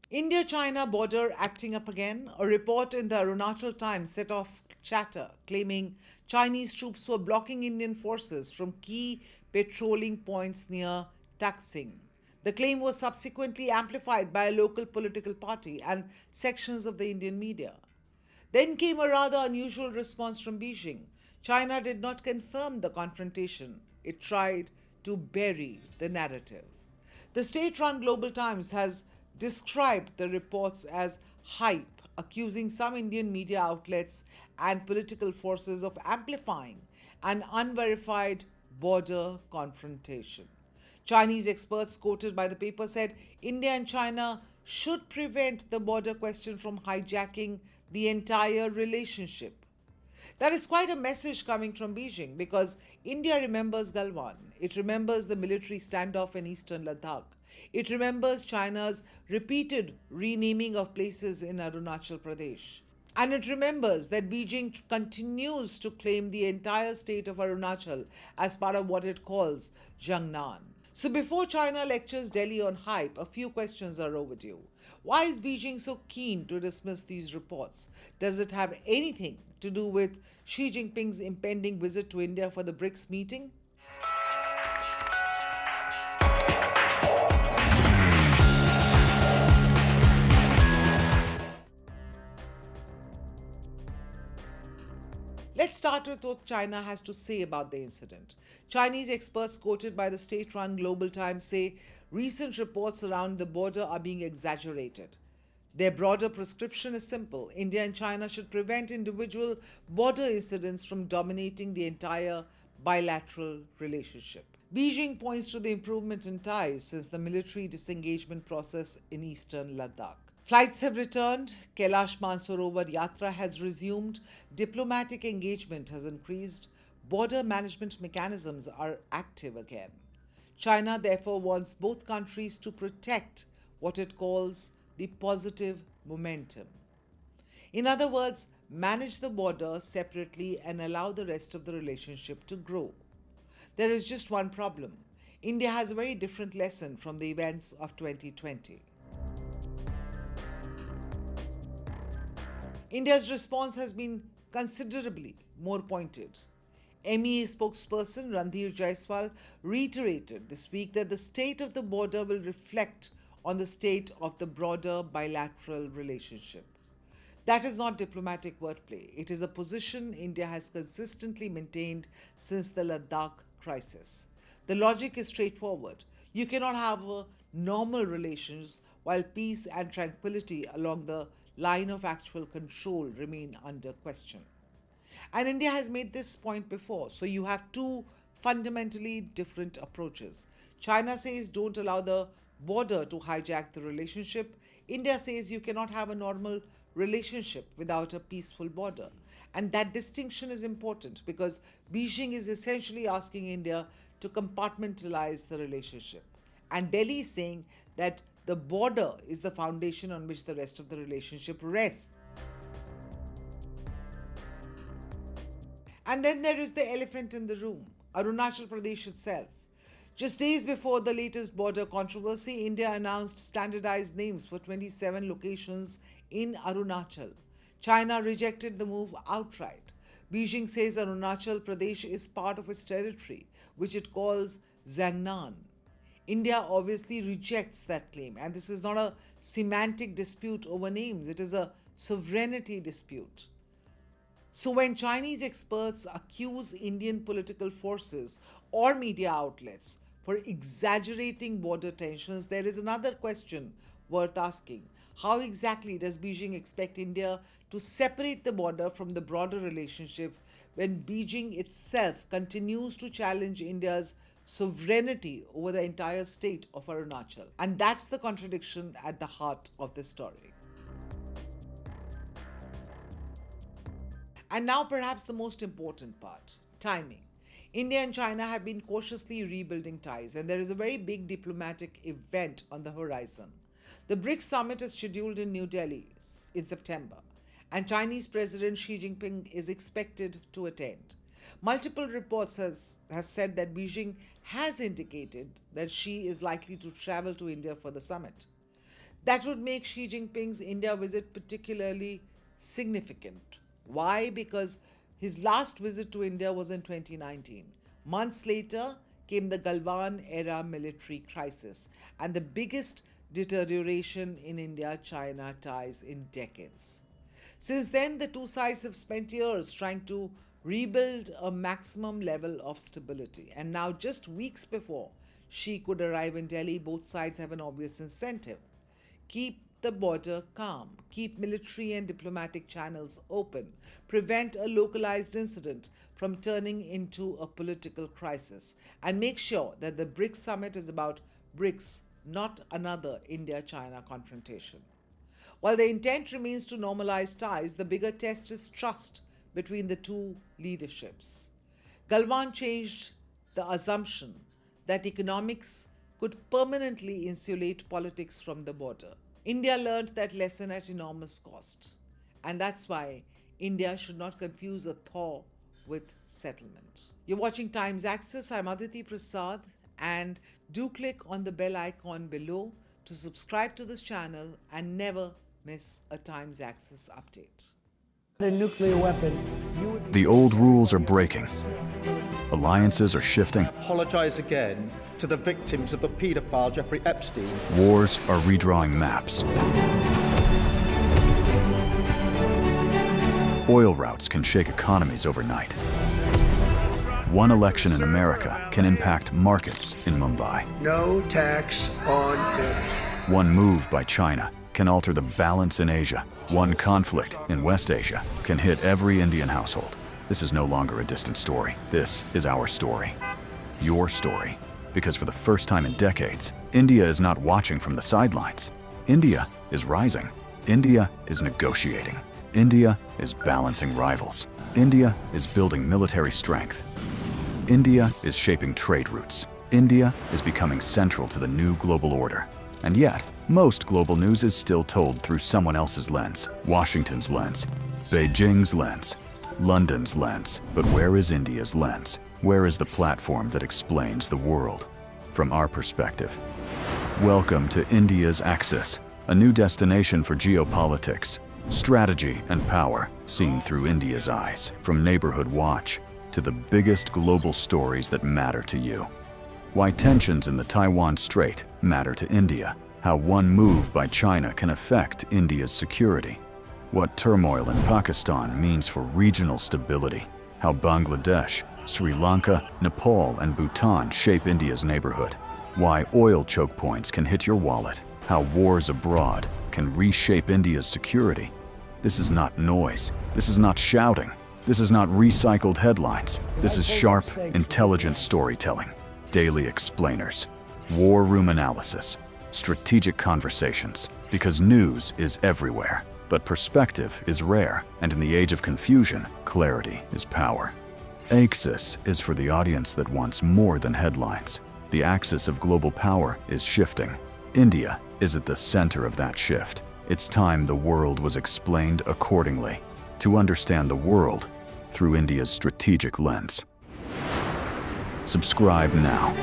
India-China border acting up again. A report in the Arunachal Times set off chatter claiming Chinese troops were blocking Indian forces from key patrolling points near Taksing. The claim was subsequently amplified by a local political party and sections of the Indian media. Then came a rather unusual response from Beijing. China did not confirm the confrontation, it tried to bury the narrative. The state run Global Times has described the reports as hype, accusing some Indian media outlets and political forces of amplifying an unverified border confrontation. Chinese experts quoted by the paper said India and China should prevent the border question from hijacking the entire relationship. That is quite a message coming from Beijing because India remembers Galwan. It remembers the military standoff in eastern Ladakh. It remembers China's repeated renaming of places in Arunachal Pradesh. And it remembers that Beijing continues to claim the entire state of Arunachal as part of what it calls Jiangnan. So before China lectures Delhi on hype, a few questions are overdue. Why is Beijing so keen to dismiss these reports? Does it have anything to do with Xi Jinping's impending visit to India for the BRICS meeting? Let's start with what China has to say about the incident. Chinese experts quoted by the state run Global Times say recent reports around the border are being exaggerated. Their broader prescription is simple: India and China should prevent individual border incidents from dominating the entire bilateral relationship. Beijing points to the improvement in ties since the military disengagement process in eastern Ladakh. Flights have returned, Kailash Mansarovar Yatra has resumed, diplomatic engagement has increased, border management mechanisms are active again. China therefore wants both countries to protect what it calls the positive momentum. In other words, manage the border separately and allow the rest of the relationship to grow. There is just one problem. India has a very different lesson from the events of 2020. India's response has been considerably more pointed. MEA spokesperson Randhir Jaiswal reiterated this week that the state of the border will reflect on the state of the broader bilateral relationship. That is not diplomatic wordplay. It is a position India has consistently maintained since the Ladakh crisis. The logic is straightforward. You cannot have normal relations while peace and tranquility along the line of actual control remain under question. And India has made this point before. So you have two fundamentally different approaches. China says don't allow the border to hijack the relationship. India says you cannot have a normal relationship without a peaceful border. And that distinction is important because Beijing is essentially asking India to compartmentalize the relationship. And Delhi is saying that the border is the foundation on which the rest of the relationship rests. And then there is the elephant in the room, Arunachal Pradesh itself. Just days before the latest border controversy, India announced standardized names for 27 locations in Arunachal. China rejected the move outright. Beijing says Arunachal Pradesh is part of its territory, which it calls Jiangnan. India obviously rejects that claim, and this is not a semantic dispute over names, it is a sovereignty dispute. So when Chinese experts accuse Indian political forces or media outlets for exaggerating border tensions, there is another question worth asking. How exactly does Beijing expect India to separate the border from the broader relationship when Beijing itself continues to challenge India's sovereignty over the entire state of Arunachal? And that's the contradiction at the heart of this story. And now perhaps the most important part, timing. India and China have been cautiously rebuilding ties, and there is a very big diplomatic event on the horizon. The BRICS summit is scheduled in New Delhi in September, and Chinese President Xi Jinping is expected to attend. Multiple reports have said that Beijing has indicated that Xi is likely to travel to India for the summit. That would make Xi Jinping's India visit particularly significant. Why? Because his last visit to India was in 2019. Months later came the Galwan era military crisis and the biggest deterioration in India China ties in decades. Since then, the two sides have spent years trying to rebuild a maximum level of stability. And now, just weeks before Xi could arrive in Delhi, both sides have an obvious incentive: keep the border calm, keep military and diplomatic channels open, prevent a localized incident from turning into a political crisis, and make sure that the BRICS summit is about BRICS, not another India China confrontation. While the intent remains to normalize ties, the bigger test is trust between the two leaderships. Galwan changed the assumption that economics could permanently insulate politics from the border. India learned that lesson at enormous cost. And that's why India should not confuse a thaw with settlement. You're watching Times Axis. I'm Aditi Prasad. And do click on the bell icon below to subscribe to this channel and never miss a Times Axis update. A nuclear weapon. The old rules are breaking. Alliances are shifting. Apologize again to the victims of the paedophile Jeffrey Epstein. Wars are redrawing maps. Oil routes can shake economies overnight. One election in America can impact markets in Mumbai. No tax on tips. One move by China can alter the balance in Asia. One conflict in West Asia can hit every Indian household. This is no longer a distant story. This is our story. Your story. Because for the first time in decades, India is not watching from the sidelines. India is rising. India is negotiating. India is balancing rivals. India is building military strength. India is shaping trade routes. India is becoming central to the new global order. And yet, most global news is still told through someone else's lens. Washington's lens, Beijing's lens, London's lens. But where is India's lens? Where is the platform that explains the world from our perspective? Welcome to India's Axis, a new destination for geopolitics, strategy and power seen through India's eyes. From Neighborhood Watch to the biggest global stories that matter to you. Why tensions in the Taiwan Strait matter to India. How one move by China can affect India's security. What turmoil in Pakistan means for regional stability. How Bangladesh, Sri Lanka, Nepal, and Bhutan shape India's neighborhood. Why oil choke points can hit your wallet. How wars abroad can reshape India's security. This is not noise. This is not shouting. This is not recycled headlines. This is sharp, intelligent storytelling. Daily explainers, war room analysis, strategic conversations. Because news is everywhere, but perspective is rare. And in the age of confusion, clarity is power. Axis is for the audience that wants more than headlines. The axis of global power is shifting. India is at the center of that shift. It's time the world was explained accordingly. To understand the world through India's strategic lens. Subscribe now.